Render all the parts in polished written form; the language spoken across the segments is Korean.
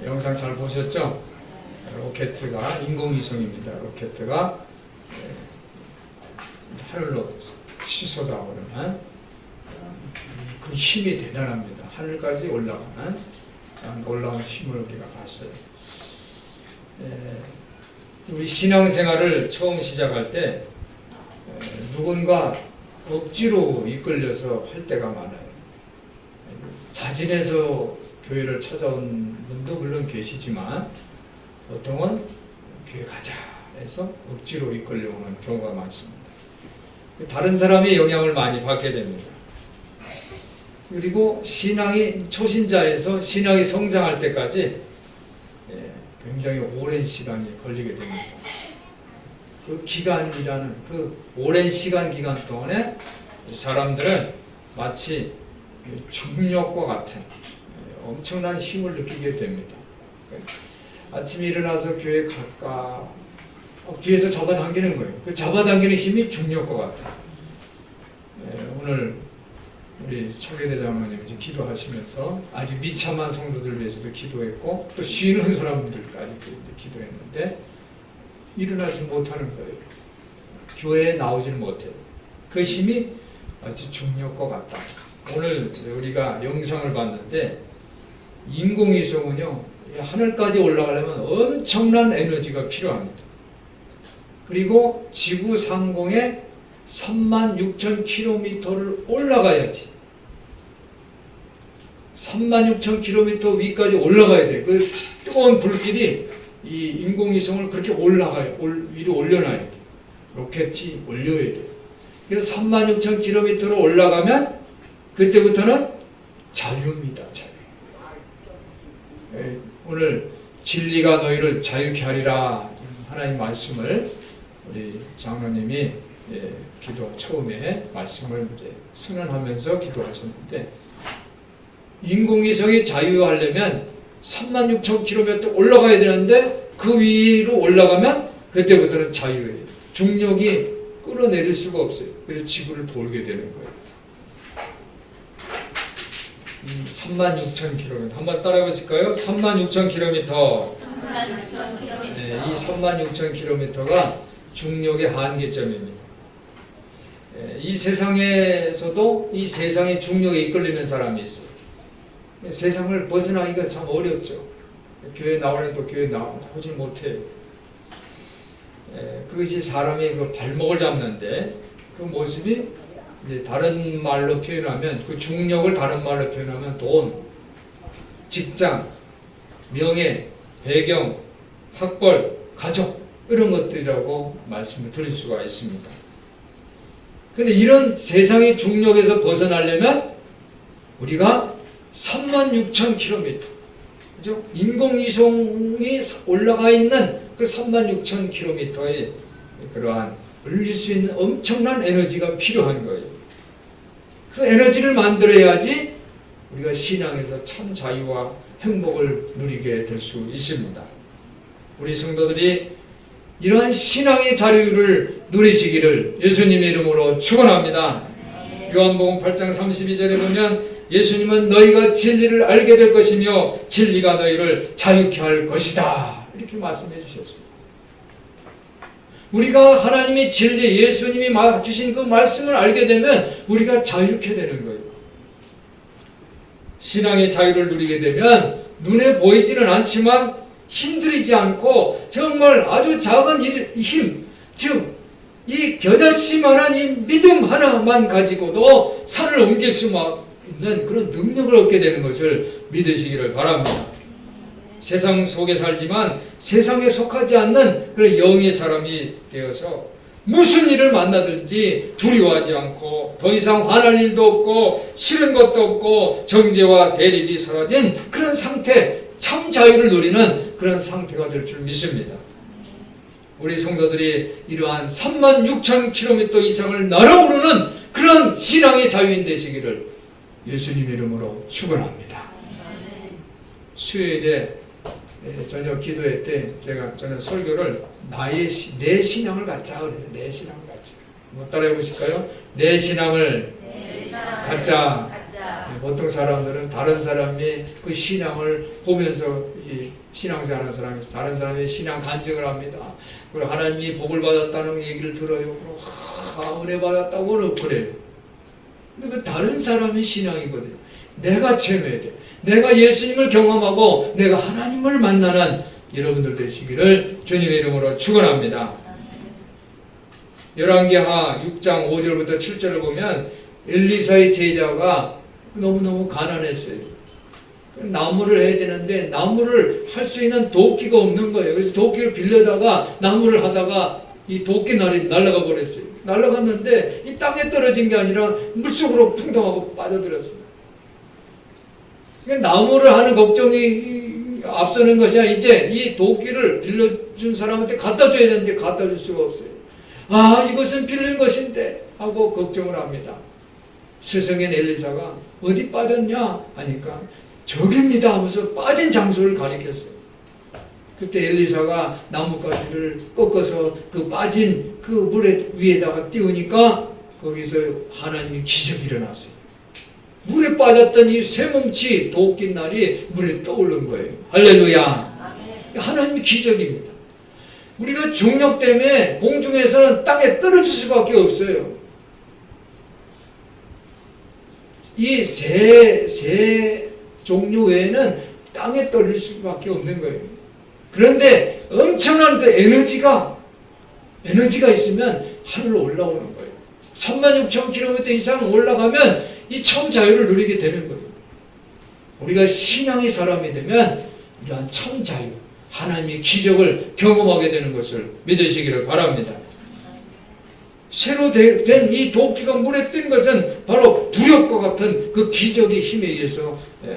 영상 잘 보셨죠? 로켓가 인공위성입니다. 로켓가 하늘로 치솟아 오르는 그 힘이 대단합니다. 하늘까지 올라가는 놀라운 힘을 우리가 봤어요. 우리 신앙생활을 처음 시작할 때 누군가 억지로 이끌려서 할 때가 많아요. 자진해서 교회를 찾아온 분도 물론 계시지만 보통은 교회 가자 해서 억지로 이끌려오는 경우가 많습니다. 다른 사람의 영향을 많이 받게 됩니다. 그리고 신앙이 초신자에서 신앙이 성장할 때까지 굉장히 오랜 시간이 걸리게 됩니다. 그 기간이라는 그 오랜 기간 동안에 사람들은 마치 중력과 같은 엄청난 힘을 느끼게 됩니다. 아침에 일어나서 교회 갈까 뒤에서 잡아당기는 거예요. 그 잡아당기는 힘이 중력과 같아요. 오늘 우리 청계대 장로님 이제 기도하시면서 아직 미참한 성도들 위해서도 기도했고 또 쉬는 사람들까지 기도했는데 일어나지 못하는 거예요. 교회에 나오지는 못해요. 그 힘이 마치 중력과 같다. 오늘 우리가 영상을 봤는데 인공위성은요 하늘까지 올라가려면 엄청난 에너지가 필요합니다. 그리고 지구 상공에 36,000km를 올라가야지 36,000km 위까지 올라가야 돼. 그 뜨거운 불길이 이 인공위성을 그렇게 올라가요. 위로 올려놔야 돼. 로켓이 올려야 돼. 그래서 36,000km로 올라가면 그때부터는 자유입니다. 자유. 오늘 진리가 너희를 자유케 하리라 하나님 말씀을 우리 장로님이 기도 처음에 말씀을 이제 선언하면서 기도하셨는데 인공위성이 자유하려면 36,000km 올라가야 되는데 그 위로 올라가면 그때부터는 자유예요. 중력이 끌어내릴 수가 없어요. 그래서 지구를 돌게 되는 거예요. 36,000km 한번 따라해 보실까요? 36,000km. 36,000km. 네, 이 36,000km가 중력의 한계점입니다. 이 세상에서도 이 세상의 중력에 이끌리는 사람이 있어요. 세상을 벗어나기가 참 어렵죠. 교회 나오려도 교회 나오지 못해요. 그것이 사람의 그 발목을 잡는데 그 모습이 이제 다른 말로 표현하면 그 중력을 다른 말로 표현하면 돈, 직장, 명예, 배경, 학벌, 가족 이런 것들이라고 말씀을 드릴 수가 있습니다. 그런데 이런 세상의 중력에서 벗어나려면 우리가 36,000km, 그죠? 인공위성이 올라가 있는 그 36,000km의 그러한 올릴 수 있는 엄청난 에너지가 필요한 거예요. 그 에너지를 만들어야지 우리가 신앙에서 참 자유와 행복을 누리게 될 수 있습니다. 우리 성도들이 이러한 신앙의 자유를 누리시기를 예수님의 이름으로 축원합니다. 요한복음 8장 32절에 보면 예수님은 너희가 진리를 알게 될 것이며 진리가 너희를 자유케 할 것이다. 이렇게 말씀해 주셨어요. 우리가 하나님의 진리, 예수님이 주신 그 말씀을 알게 되면 우리가 자유케 되는 거예요. 신앙의 자유를 누리게 되면 눈에 보이지는 않지만 힘들이지 않고 정말 아주 작은 힘, 즉 이 겨자씨만한 이 믿음 하나만 가지고도 산을 옮길 수 있는 그런 능력을 얻게 되는 것을 믿으시기를 바랍니다. 세상 속에 살지만 세상에 속하지 않는 그런 영의 사람이 되어서 무슨 일을 만나든지 두려워하지 않고 더 이상 화날 일도 없고 싫은 것도 없고 정죄와 대립이 사라진 그런 상태, 참 자유를 누리는 그런 상태가 될 줄 믿습니다. 우리 성도들이 이러한 36,000km 이상을 날아오르는 그런 신앙의 자유인 되시기를 예수님 이름으로 축원합니다. 수요일에 저녁 기도회 때 제가 저는 설교를 내 신앙을 갖자 그래서 내 신앙을 갖자. 뭐 따라해 보실까요? 내 신앙을 갖자. 보통 사람들은 다른 사람의 그 신앙을 보면서 이 신앙생활하는 사람이 다른 사람의 신앙 간증을 합니다. 그리고 하나님이 복을 받았다는 얘기를 들어요. 은혜 받았다고는 그래요. 근데 그 다른 사람의 신앙이거든요. 내가 체험해야 돼. 내가 예수님을 경험하고 내가 하나님을 만나는 여러분들 되시기를 주님의 이름으로 축원합니다. 열왕기하 6장 5절부터 7절을 보면 엘리사의 제자가 너무너무 가난했어요. 나무를 해야 되는데 나무를 할 수 있는 도끼가 없는 거예요. 그래서 도끼를 빌려다가 나무를 하다가 이 도끼 날이 날아가 버렸어요. 날아갔는데 이 땅에 떨어진 게 아니라 물속으로 풍덩하고 빠져들었어요. 그러니까 나무를 하는 걱정이 앞서는 것이 아니라 이제 이 도끼를 빌려준 사람한테 갖다 줘야 되는데 갖다 줄 수가 없어요. 아, 이것은 빌린 것인데 하고 걱정을 합니다. 스승인 엘리사가 어디 빠졌냐 하니까 저기입니다 하면서 빠진 장소를 가리켰어요. 그때 엘리사가 나뭇가지를 꺾어서 그 빠진 그 물에 위에다가 띄우니까 거기서 하나님의 기적이 일어났어요. 물에 빠졌던 이 쇠뭉치 도끼날이 물에 떠오른 거예요. 할렐루야. 하나님의 기적입니다. 우리가 중력 때문에 공중에서는 땅에 떨어질 수밖에 없어요. 이 세 종류 외에는 땅에 떨어질 수밖에 없는 거예요. 그런데 엄청난 그 에너지가 있으면 하늘로 올라오는 거예요. 36,000km 이상 올라가면 이 처음 자유를 누리게 되는 거예요. 우리가 신앙의 사람이 되면 이러한 처음 자유, 하나님의 기적을 경험하게 되는 것을 믿으시기를 바랍니다. 새로 된 이 도끼가 물에 뜬 것은 바로 부력과 같은 그 기적의 힘에 의해서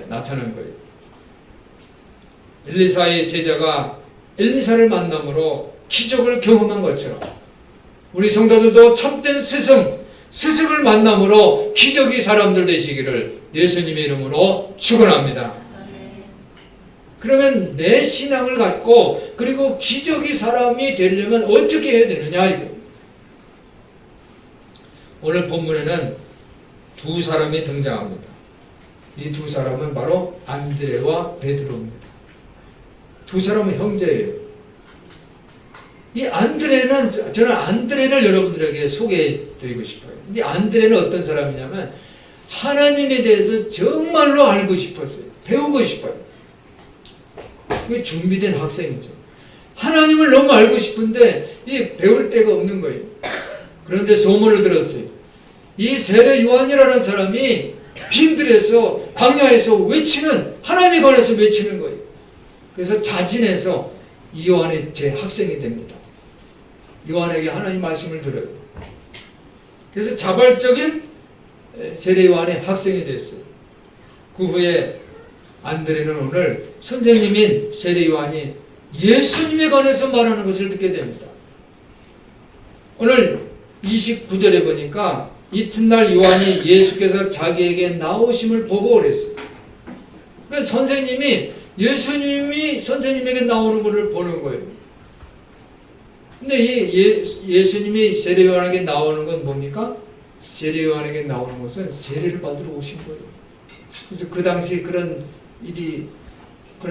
나타난 거예요. 엘리사의 제자가 엘리사를 만남으로 기적을 경험한 것처럼 우리 성도들도 참된 스승을 만남으로 기적의 사람들 되시기를 예수님의 이름으로 축원합니다. 그러면 내 신앙을 갖고 그리고 기적의 사람이 되려면 어떻게 해야 되느냐 이거. 오늘 본문에는 두 사람이 등장합니다. 이 두 사람은 바로 안드레와 베드로입니다. 두 사람은 형제예요. 이 안드레는 저는 안드레를 여러분들에게 소개해 드리고 싶어요. 이 안드레는 어떤 사람이냐면 하나님에 대해서 정말로 알고 싶었어요. 배우고 싶어요. 이게 준비된 학생이죠. 하나님을 너무 알고 싶은데 이 배울 데가 없는 거예요. 그런데 소문을 들었어요. 이 세례 요한이라는 사람이 빈들에서 광야에서 외치는 하나님에 관해서 외치는 거예요. 그래서 자진해서 이 요한의 제 학생이 됩니다. 요한에게 하나님 말씀을 들어요. 그래서 자발적인 세례 요한의 학생이 됐어요. 그 후에 안드레는 오늘 선생님인 세례 요한이 예수님에 관해서 말하는 것을 듣게 됩니다. 오늘 29절에 보니까 이튿날 요한이 예수께서 자기에게 나오심을 보고 그랬어요. 그러니까 선생님이 예수님이 선생님에게 나오는 것을 보는 거예요. 근데 이 예수님이 세례 요한에게 나오는 건 뭡니까? 세례 요한에게 나오는 것은 세례를 받으러 오신 거예요. 그래서 그 당시 그런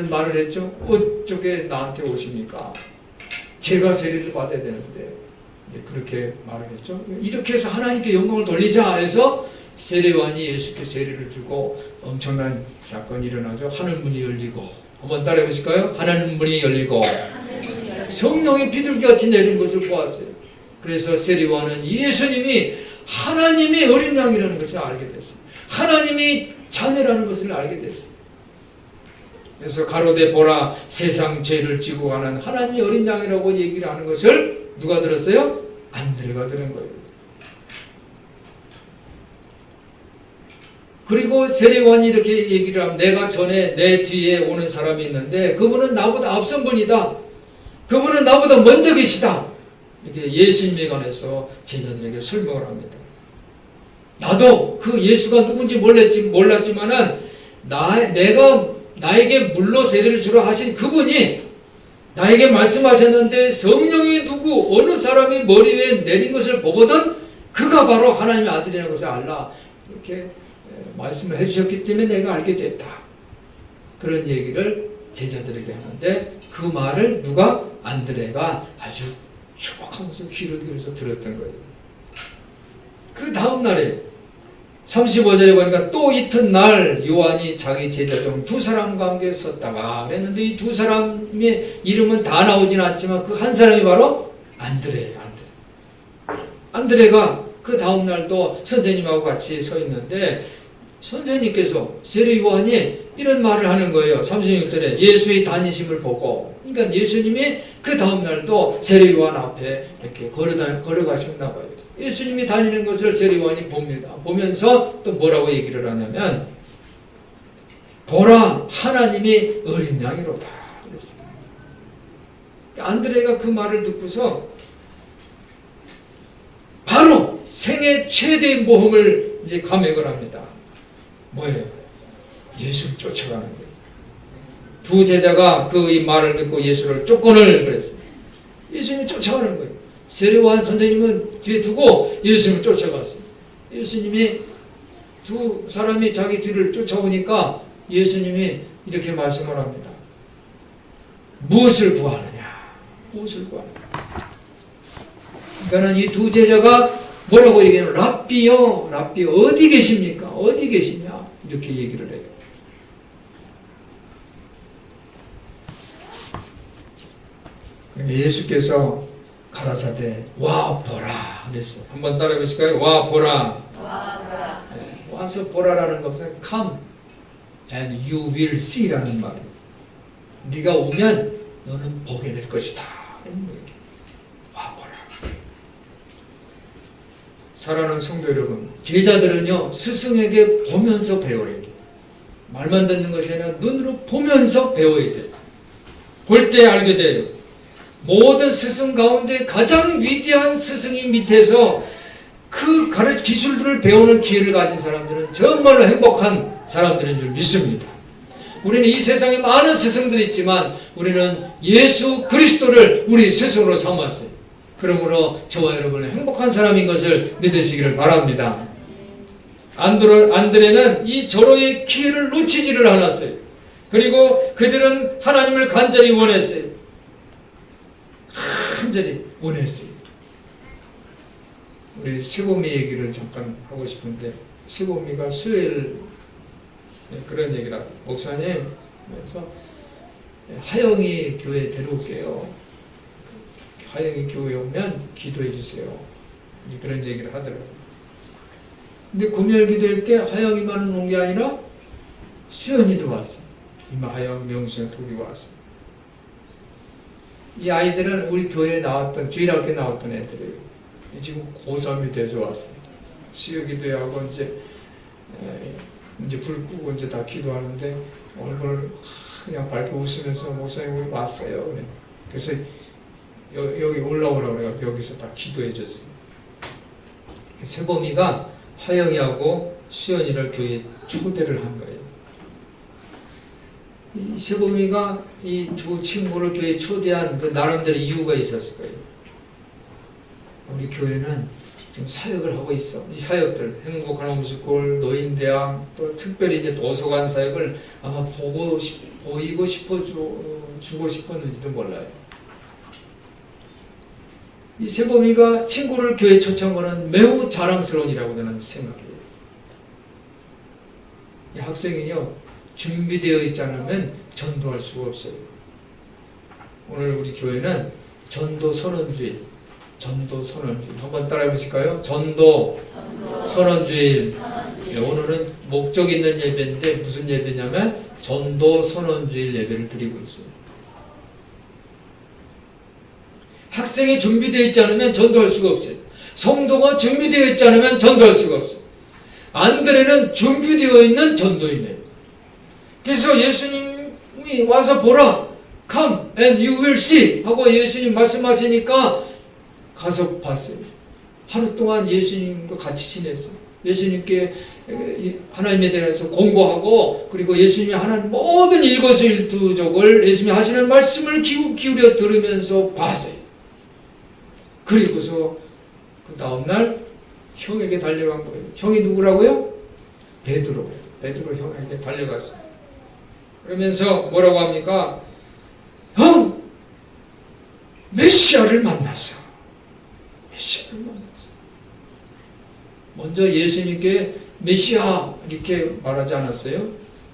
말을 했죠. 어떻게 나한테 오십니까? 제가 세례를 받아야 되는데 그렇게 말을 했죠. 이렇게 해서 하나님께 영광을 돌리자 해서 세례 요한이 예수께 세례를 주고 엄청난 사건이 일어나죠. 하늘문이 열리고 한번 따라해 보실까요? 하늘문이 열리고 성령이 비둘기같이 내린 것을 보았어요. 그래서 세례 요한은 예수님이 하나님의 어린 양이라는 것을 알게 됐어요. 하나님이 자녀라는 것을 알게 됐어요. 그래서 가로되 보라 세상 죄를 지고 가는 하나님의 어린 양이라고 얘기를 하는 것을 누가 들었어요? 안드레가 들은 거예요. 그리고 세례요한이 이렇게 얘기를 하면 내가 전에 내 뒤에 오는 사람이 있는데 그분은 나보다 앞선 분이다. 그분은 나보다 먼저 계시다. 이렇게 예수님에 관해서 제자들에게 설명을 합니다. 나도 그 예수가 누군지 몰랐지만은 나에게 물로 세례를 주라 하신 그분이 나에게 말씀하셨는데 성령이 누구 어느 사람이 머리 위에 내린 것을 보거든 그가 바로 하나님의 아들이라는 것을 알라. 이렇게 말씀을 해주셨기 때문에 내가 알게 됐다. 그런 얘기를 제자들에게 하는데 그 말을 누가? 안드레가 아주 주목하면서 귀를 기울여서 들었던 거예요. 그 다음 날에 35절에 보니까 또 이튿날 요한이 자기 제자 중 두 사람과 함께 섰다가 그랬는데 이 두 사람의 이름은 다 나오진 않지만 그 한 사람이 바로 안드레예요. 안드레가 그 다음 날도 선생님하고 같이 서 있는데 선생님께서 세례 요한이 이런 말을 하는 거예요. 36절에 예수의 다니심을 보고, 그러니까 예수님이 그 다음 날도 세례 요한 앞에 이렇게 걸어가셨나 봐요. 예수님이 다니는 것을 세례 요한이 봅니다. 보면서 또 뭐라고 얘기를 하냐면 보라 하나님이 어린 양이로다 그랬어요. 안드레가 그 말을 듣고서 바로 생애 최대의 모험을 이제 감액을 합니다. 뭐예요? 예수를 쫓아가는 거예요. 두 제자가 그 이 말을 듣고 예수를 쫓거늘 그랬어요. 예수님이 쫓아가는 거예요. 세례요한 선생님은 뒤에 두고 예수님을 쫓아갔어요. 예수님이 두 사람이 자기 뒤를 쫓아오니까 예수님이 이렇게 말씀을 합니다. 무엇을 구하느냐? 무엇을 구하느냐? 그러니까 이 두 제자가 뭐라고 얘기해요? 랍비요, 랍비요, 어디 계십니까? 어디 계시냐? 이렇게 얘기를 해요. 예수께서 가라사대 와 보라 그랬어요. 한번 따라해 보실까요? 와 보라. 와 보라. 와서 보라라는 것은 come and you will see라는 말이에요. 네가 오면 너는 보게 될 것이다. 와 보라. 사랑하는 성도 여러분, 제자들은요 스승에게 보면서 배워야 돼요. 말만 듣는 것이 아니라 눈으로 보면서 배워야 돼요. 볼 때 알게 돼요. 모든 스승 가운데 가장 위대한 스승이 밑에서 그 기술들을 배우는 기회를 가진 사람들은 정말로 행복한 사람들인 줄 믿습니다. 우리는 이 세상에 많은 스승들이 있지만 우리는 예수 그리스도를 우리 스승으로 삼았어요. 그러므로 저와 여러분은 행복한 사람인 것을 믿으시기를 바랍니다. 안드레는 이 절호의 기회를 놓치지를 않았어요. 그리고 그들은 하나님을 간절히 원했어요. 간절히 원했어요. 우리 세보미 얘기를 잠깐 하고 싶은데 세보미가 수요일 그런 얘기를 하고 목사님 그래서 하영이 교회 데려올게요. 하영이 교회 오면 기도해 주세요. 이제 그런 얘기를 하더라고요. 근데 금요일 기도할 때 하영이만 온 게 아니라 수연이도 왔어요. 이마하영, 명수연 둘이 왔어요. 이 아이들은 우리 교회에 나왔던, 주일학교에 나왔던 애들이에요. 지금 고3이 돼서 왔어요. 수요 기도하고 이제 불 끄고 이제 다 기도하는데 얼굴 그냥 밝게 웃으면서 목사님 우리 왔어요. 그래서 여기 올라오라고 그래요. 여기서 다 기도해 줬어요. 세범이가 하영이하고 수연이를 교회에 초대를 한 거예요. 이 세범이가 이 두 친구를 교회에 초대한 그 나름대로 이유가 있었을 거예요. 우리 교회는 지금 사역을 하고 있어. 이 사역들, 행복한 홈스쿨, 노인대학, 또 특별히 이제 도서관 사역을 아마 보이고 주고 싶었는지도 몰라요. 이 세범이가 친구를 교회에 초청한 것은 매우 자랑스러운 일이라고 저는 생각해요. 이 학생이요, 준비되어 있지 않으면 전도할 수가 없어요. 오늘 우리 교회는 전도 선언주일, 한번 따라해 보실까요? 전도 선언주일. 네, 오늘은 목적 있는 예배인데 무슨 예배냐면 전도 선언주일 예배를 드리고 있어요. 학생이 준비되어 있지 않으면 전도할 수가 없어요. 성도가 준비되어 있지 않으면 전도할 수가 없어요. 안드레는 준비되어 있는 전도인이에요. 그래서 예수님이 와서 보라, come and you will see 하고 예수님 말씀하시니까 가서 봤어요. 하루 동안 예수님과 같이 지냈어요. 예수님께 하나님에 대해서 공부하고 그리고 예수님이 하는 모든 일거수일투족을 예수님이 하시는 말씀을 기울여 들으면서 봤어요. 그리고서 그 다음날 형에게 달려간 거예요. 형이 누구라고요? 베드로 형에게 달려갔어요. 그러면서 뭐라고 합니까? 형! 메시아를 만났어. 먼저 예수님께 메시아 이렇게 말하지 않았어요?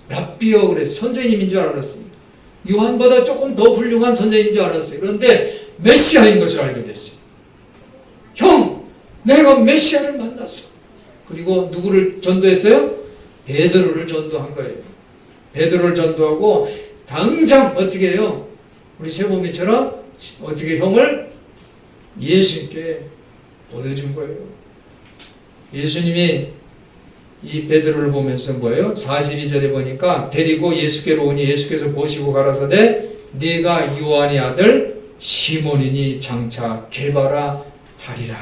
랍비여 그랬어요. 선생님인 줄 알았어요. 요한보다 조금 더 훌륭한 선생님인 줄 알았어요. 그런데 메시아인 것을 알게 됐어요. 형! 내가 메시아를 만났어. 그리고 누구를 전도했어요? 베드로를 전도한 거예요. 베드로를 전도하고 당장 어떻게 해요? 우리 세범이처럼 어떻게 형을 예수님께 보여준 거예요. 예수님이 이 베드로를 보면서 뭐예요? 42절에 보니까 데리고 예수께로 오니 예수께서 보시고 가라사대 네가 요한의 아들 시몬이니 장차 게바라 하리라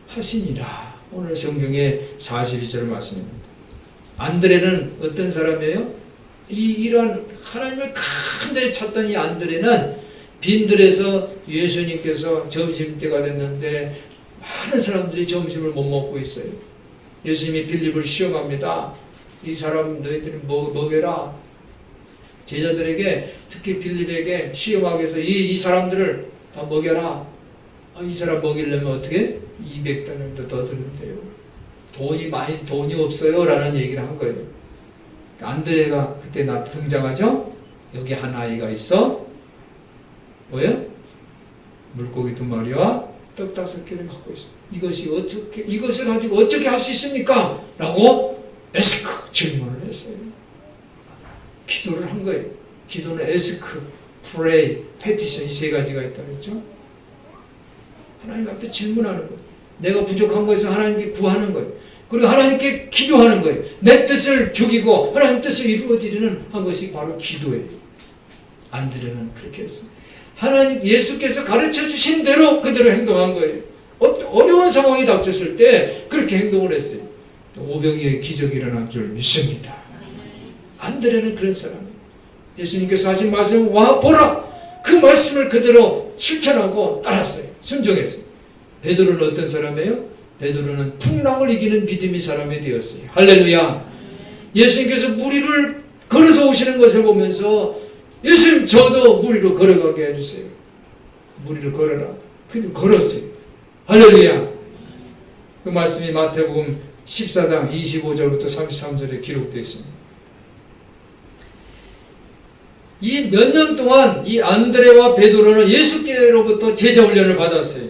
하시니라. 오늘 성경의 42절 말씀입니다. 안드레는 어떤 사람이에요? 이런 하나님을 간절히 찾던 이 안드레는 빈들에서 예수님께서 점심때가 됐는데 많은 사람들이 점심을 못 먹고 있어요. 예수님이 빌립을 시험합니다. 이 사람 너희들이 먹여라. 제자들에게 특히 빌립에게 시험하기 위해서 이 사람들을 다 먹여라. 이 사람 먹이려면 어떻게? 200달러도 더 드는데요. 돈이 없어요 라는 얘기를 한 거예요. 안드레가 그때 등장하죠. 여기 한 아이가 있어. 뭐예요? 물고기 2마리와 떡 5개를 갖고 있어. 이것을 가지고 어떻게 할 수 있습니까? 라고 에스크 질문을 했어요. 기도를 한 거예요. 기도는 에스크, 프레이, 페티션 이 3가지가 있다고 했죠. 하나님 앞에 질문하는 거예요. 내가 부족한 것을 하나님께 구하는 거예요. 그리고 하나님께 기도하는 거예요. 내 뜻을 죽이고 하나님 뜻을 이루어지려는 한 것이 바로 기도예요. 안드레는 그렇게 했어요. 하나님 예수께서 가르쳐 주신 대로 그대로 행동한 거예요. 어려운 상황이 닥쳤을 때 그렇게 행동을 했어요. 오병이어의 기적이 일어난 줄 믿습니다. 안드레는 그런 사람이에요. 예수님께서 하신 말씀 와 보라. 그 말씀을 그대로 실천하고 따랐어요. 순종했어요. 베드로는 어떤 사람이에요? 베드로는 풍랑을 이기는 믿음의 사람이 되었어요. 할렐루야. 예수님께서 물 위를 걸어서 오시는 것을 보면서 예수님 저도 물 위로 걸어가게 해주세요. 물 위로 걸어라. 그래도 걸었어요. 할렐루야. 그 말씀이 마태복음 14장 25절부터 33절에 기록되어 있습니다. 이 몇 년 동안 이 안드레와 베드로는 예수께로부터 제자 훈련을 받았어요.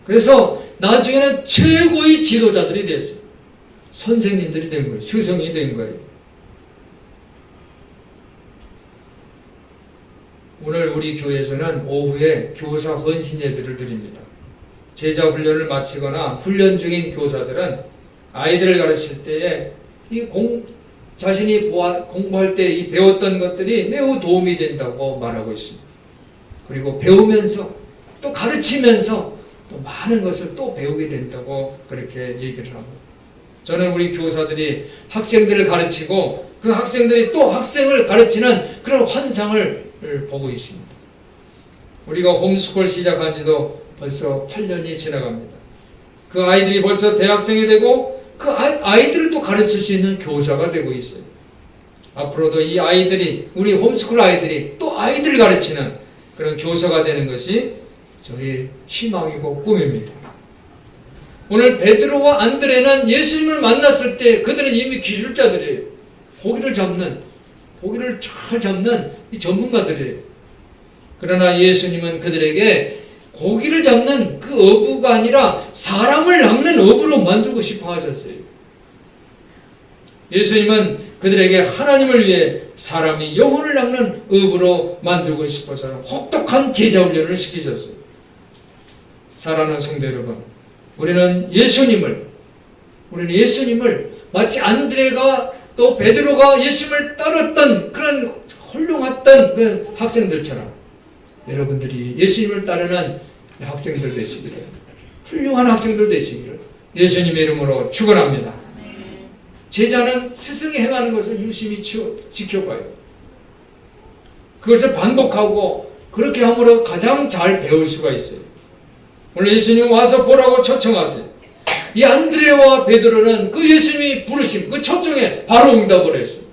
그래서 나중에는 최고의 지도자들이 됐어요. 선생님들이 된 거예요. 스승이 된 거예요. 오늘 우리 교회에서는 오후에 교사 헌신 예배를 드립니다. 제자 훈련을 마치거나 훈련 중인 교사들은 아이들을 가르칠 때에 자신이 공부할 때 이 배웠던 것들이 매우 도움이 된다고 말하고 있습니다. 그리고 배우면서 또 가르치면서 또 많은 것을 또 배우게 된다고 그렇게 얘기를 합니다. 저는 우리 교사들이 학생들을 가르치고 그 학생들이 또 학생을 가르치는 그런 환상을 보고 있습니다. 우리가 홈스쿨 시작한 지도 벌써 8년이 지나갑니다. 그 아이들이 벌써 대학생이 되고 그 아이들을 또 가르칠 수 있는 교사가 되고 있어요. 앞으로도 이 아이들이 우리 홈스쿨 아이들이 또 아이들을 가르치는 그런 교사가 되는 것이 저희 희망이고 꿈입니다. 오늘 베드로와 안드레는 예수님을 만났을 때 그들은 이미 기술자들이에요. 고기를 잘 잡는 이 전문가들이에요. 그러나 예수님은 그들에게 고기를 잡는 그 어부가 아니라 사람을 낚는 어부로 만들고 싶어 하셨어요. 예수님은 그들에게 하나님을 위해 사람이 영혼을 낚는 어부로 만들고 싶어서 혹독한 제자 훈련을 시키셨어요. 사랑하는 성도 여러분, 우리는 예수님을 마치 안드레가 또 베드로가 예수님을 따랐던 그런 훌륭했던 그 학생들처럼 여러분들이 예수님을 따르는 학생들 되시기를, 훌륭한 학생들 되시기를 예수님의 이름으로 축원합니다. 제자는 스승이 행하는 것을 유심히 지켜봐요. 그것을 반복하고 그렇게 함으로 가장 잘 배울 수가 있어요. 오늘 예수님 와서 보라고 초청하세요. 이 안드레와 베드로는 그 예수님이 부르심, 그 초청에 바로 응답을 했어요.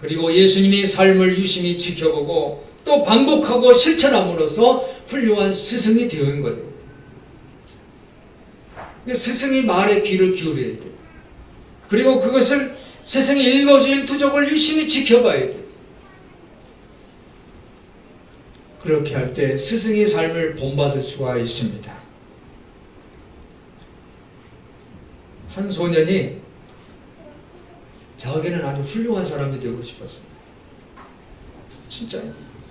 그리고 예수님이 삶을 유심히 지켜보고 또 반복하고 실천함으로써 훌륭한 스승이 되는 거예요. 스승이 말에 귀를 기울여야 돼요. 그리고 그것을 스승이 일거수일투족을 유심히 지켜봐야 돼요. 그렇게 할 때 스승의 삶을 본받을 수가 있습니다. 한 소년이 자기는 아주 훌륭한 사람이 되고 싶었어요. 진짜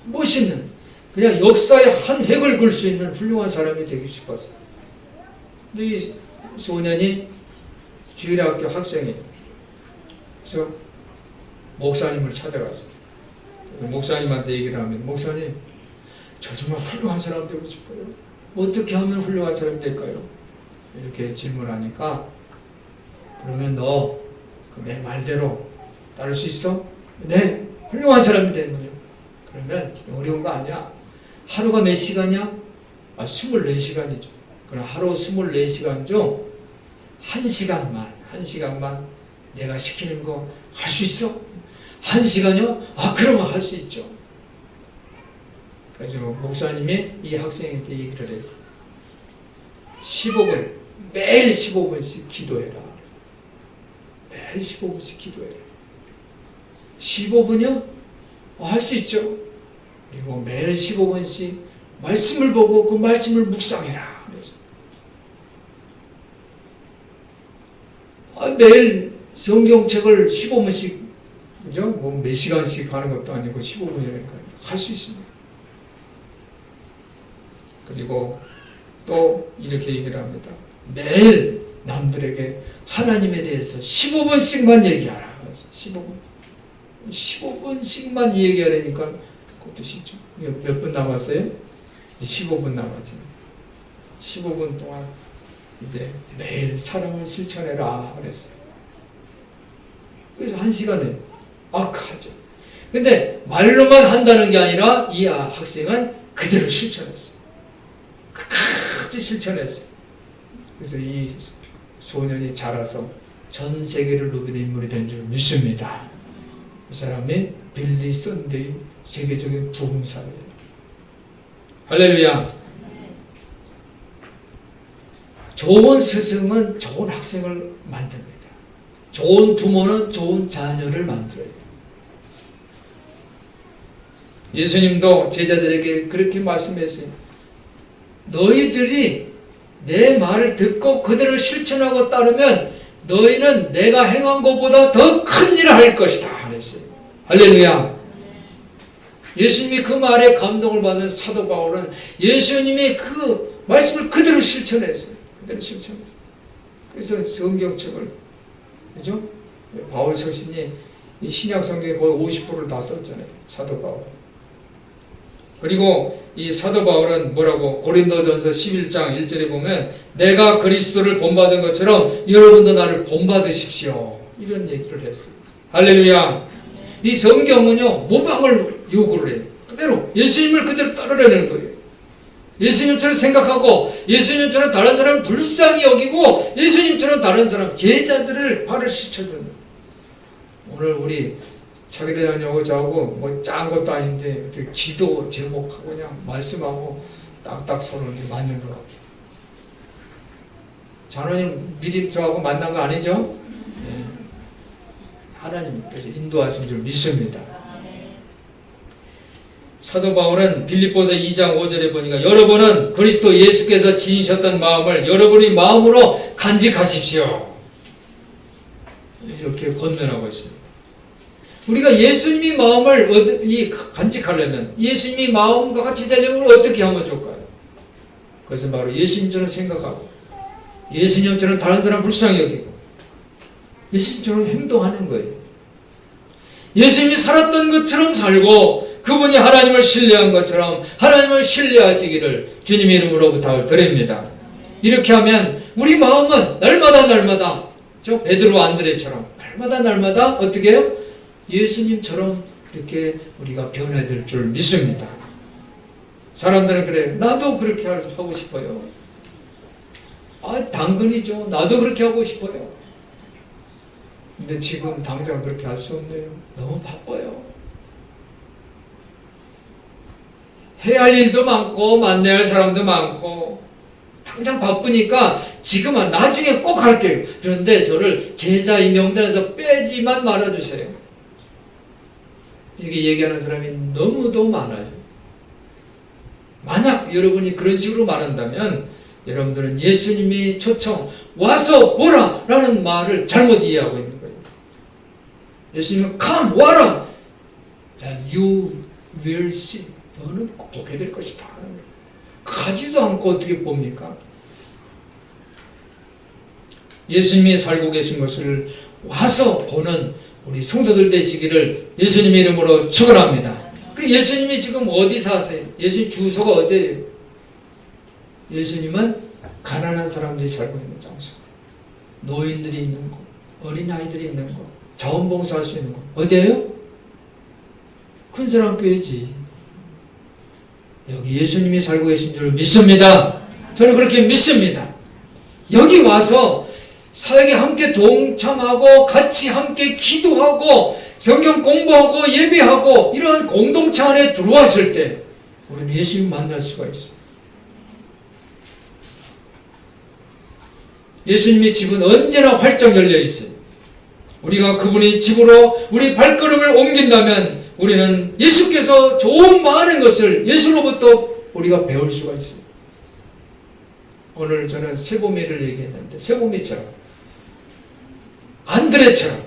멋있는, 그냥 역사의 한 획을 그을 수 있는 훌륭한 사람이 되고 싶었어요. 근데 이 소년이 주일학교 학생이에요. 그래서 목사님을 찾아갔어요. 목사님한테 얘기를 하면, 목사님, 저 정말 훌륭한 사람 되고 싶어요. 어떻게 하면 훌륭한 사람이 될까요? 이렇게 질문하니까, 그러면 너 내 말대로 따를 수 있어? 네, 훌륭한 사람이 되는 거죠. 그러면 어려운 거 아니야. 하루가 몇 시간이야? 24시간이죠. 그럼 하루 24시간 중 1시간만 내가 시키는 거 할 수 있어? 1시간이요? 그러면 할 수 있죠. 그래서 목사님이 이 학생한테 얘기를 해요. 15분, 매일 15분씩 기도해라. 매일 15분씩 기도해라. 15분이요? 할 수 있죠. 그리고 매일 15분씩 말씀을 보고 그 말씀을 묵상해라. 매일 성경책을 15분씩, 그죠? 뭐 몇 시간씩 하는 것도 아니고 15분이니까 할 수 있습니다. 그리고 또 이렇게 얘기를 합니다. 매일 남들에게 하나님에 대해서 15분씩만 얘기하라. 15분씩만 얘기하려니까 그것도 쉽죠. 몇 분 남았어요? 15분 남았잖아요. 15분 동안 이제 매일 사랑을 실천해라 그랬어요. 그래서 1시간에 하죠. 근데 말로만 한다는 게 아니라 이 학생은 그대로 실천했어요. 끝까지 실천했어요. 그래서 이 소년이 자라서 전 세계를 누비는 인물이 된 줄 믿습니다. 이 사람이 빌리 썬데이 세계적인 부흥사예요. 할렐루야. 좋은 스승은 좋은 학생을 만듭니다. 좋은 부모는 좋은 자녀를 만들어요. 예수님도 제자들에게 그렇게 말씀했어요. 너희들이 내 말을 듣고 그대로 실천하고 따르면 너희는 내가 행한 것보다 더 큰 일을 할 것이다 그랬어요. 할렐루야. 예수님이 그 말에 감동을 받은 사도 바울은 예수님이 그 말씀을 그대로 실천했어요. 그대로 실천했어요. 그래서 성경책을, 그죠? 바울 서신이 이 신약 성경의 거의 50%를 다 썼잖아요. 사도 바울. 그리고 이 사도 바울은 뭐라고 고린도전서 11장 1절에 보면 내가 그리스도를 본받은 것처럼 여러분도 나를 본받으십시오. 이런 얘기를 했어요. 할렐루야. 이 성경은요 모방을 요구를 해요. 그대로 예수님을 그대로 따르려는 거예요. 예수님처럼 생각하고 예수님처럼 다른 사람을 불쌍히 여기고 예수님처럼 다른 사람 제자들을 바로 실천하는 거예요. 오늘 우리 차기대장하고 저하고 뭐 짠 것도 아닌데 기도 제목하고 그냥 말씀하고 딱딱 서로 맞는 것 같아요. 자녀님 미리 저하고 만난 거 아니죠? 네. 하나님께서 인도하신 줄 믿습니다. 사도 바울은 빌립보서 2장 5절에 보니까 여러분은 그리스도 예수께서 지니셨던 마음을 여러분의 마음으로 간직하십시오. 이렇게 권면하고 있습니다. 우리가 예수님의 마음을 간직하려면 예수님의 마음과 같이 되려면 어떻게 하면 좋을까요? 그것은 바로 예수님처럼 생각하고 예수님처럼 다른 사람 불쌍히 여기고 예수님처럼 행동하는 거예요. 예수님이 살았던 것처럼 살고 그분이 하나님을 신뢰한 것처럼 하나님을 신뢰하시기를 주님의 이름으로 부탁을 드립니다. 이렇게 하면 우리 마음은 날마다 저 베드로 안드레처럼 날마다 어떻게 해요? 예수님처럼 이렇게 우리가 변해야 될 줄 믿습니다. 사람들은 그래요. 나도 그렇게 하고 싶어요. 당근이죠. 나도 그렇게 하고 싶어요. 근데 지금 당장 그렇게 할 수 없네요. 너무 바빠요. 해야 할 일도 많고 만나야 할 사람도 많고 당장 바쁘니까 지금은 나중에 꼭 할게요. 그런데 저를 제자의 명단에서 빼지만 말아주세요. 이렇게 얘기하는 사람이 너무도 많아요. 만약 여러분이 그런 식으로 말한다면 여러분들은 예수님이 초청 와서 보라 라는 말을 잘못 이해하고 있는 거예요. 예수님은 come 와라 and you will see. 너는 꼭 보게 될 것이다. 가지도 않고 어떻게 봅니까? 예수님이 살고 계신 것을 와서 보는 우리 성도들 되시기를 예수님의 이름으로 축원합니다. 그리고 예수님이 지금 어디 사세요? 예수님 주소가 어디예요? 예수님은 가난한 사람들이 살고 있는 장소, 노인들이 있는 곳, 어린아이들이 있는 곳, 자원봉사할 수 있는 곳. 어디예요? 큰사랑교회지. 여기 예수님이 살고 계신 줄 믿습니다. 저는 그렇게 믿습니다. 여기 와서 사역에 함께 동참하고 같이 함께 기도하고 성경 공부하고 예배하고 이러한 공동체 안에 들어왔을 때 우리는 예수님 만날 수가 있어요. 예수님의 집은 언제나 활짝 열려 있어요. 우리가 그분의 집으로 우리 발걸음을 옮긴다면 우리는 예수께서 좋은 많은 것을 예수로부터 우리가 배울 수가 있어요. 오늘 저는 세보미를 얘기했는데 세보미처럼 안드레처럼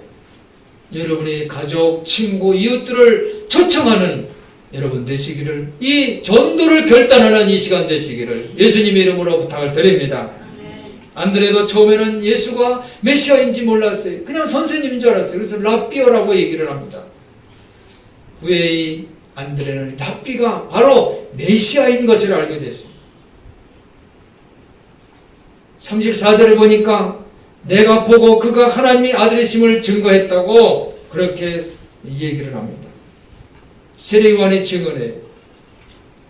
여러분의 가족, 친구, 이웃들을 초청하는 여러분 되시기를, 이 전도를 결단하는 이 시간 되시기를 예수님의 이름으로 부탁을 드립니다. 안드레도 처음에는 예수가 메시아인지 몰랐어요. 그냥 선생님인 줄 알았어요. 그래서 랍비어라고 얘기를 합니다. 후에 이 안드레는 랍비가 바로 메시아인 것을 알게 됐습니다. 34절에 보니까 내가 보고 그가 하나님의 아들이심을 증거했다고 그렇게 얘기를 합니다. 세례요한이 증언해요.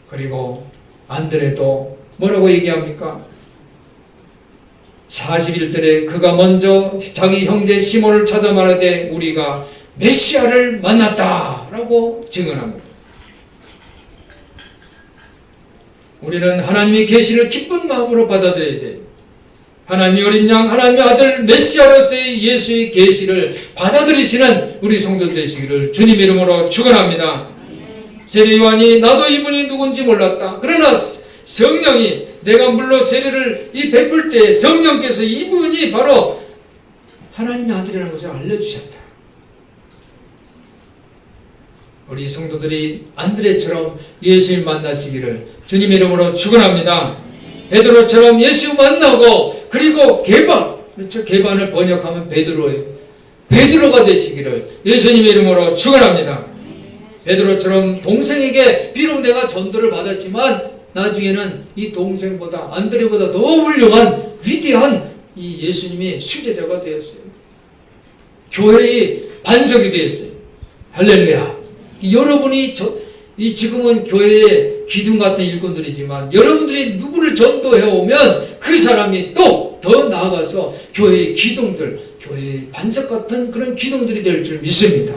그리고 안드레도 뭐라고 얘기합니까? 41절에 그가 먼저 자기 형제 시몬을 찾아 말하되 우리가 메시아를 만났다 라고 증언합니다. 우리는 하나님의 계시를 기쁜 마음으로 받아들여야 돼요. 하나님의 어린 양, 하나님의 아들 메시아로서의 예수의 계시를 받아들이시는 우리 성도 되시기를 주님 이름으로 축원합니다. 세례 요한이 나도 이분이 누군지 몰랐다. 그러나 성령이 내가 물로 세례를 베풀 때 성령께서 이분이 바로 하나님의 아들이라는 것을 알려주셨다. 우리 성도들이 안드레처럼 예수님 만나시기를 주님 이름으로 축원합니다. 베드로처럼 예수 만나고 그리고 그렇죠? 개반을 번역하면 베드로예요. 베드로가 되시기를 예수님의 이름으로 축원합니다. 베드로처럼 동생에게 비록 내가 전도를 받았지만 나중에는 이 동생보다 안드레보다 더 훌륭한 위대한 이 예수님의 수제자가 되었어요. 교회의 반석이 되었어요. 할렐루야. 여러분이 지금은 교회의 기둥 같은 일꾼들이지만 여러분들이 누구를 전도해 오면 그 사람이 또 더 나아가서 교회의 기둥들, 교회의 반석 같은 그런 기둥들이 될 줄 믿습니다.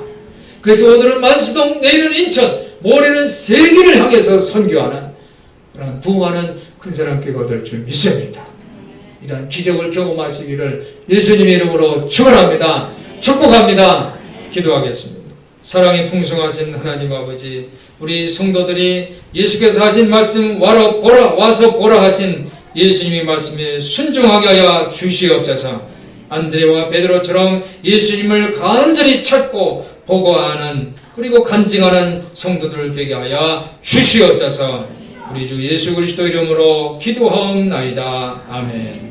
그래서 오늘은 만수동, 내일은 인천, 모레는 세계를 향해서 선교하는 그런 부흥하는 큰사랑교회가 될 줄 믿습니다. 이러한 기적을 경험하시기를 예수님의 이름으로 축원합니다. 축복합니다. 기도하겠습니다. 사랑이 풍성하신 하나님 아버지, 우리 성도들이 예수께서 하신 말씀 와서 보라 하신 예수님의 말씀에 순종하게 하여 주시옵소서. 안드레와 베드로처럼 예수님을 간절히 찾고 보고하는 그리고 간증하는 성도들 되게 하여 주시옵소서. 우리 주 예수 그리스도 이름으로 기도하옵나이다. 아멘.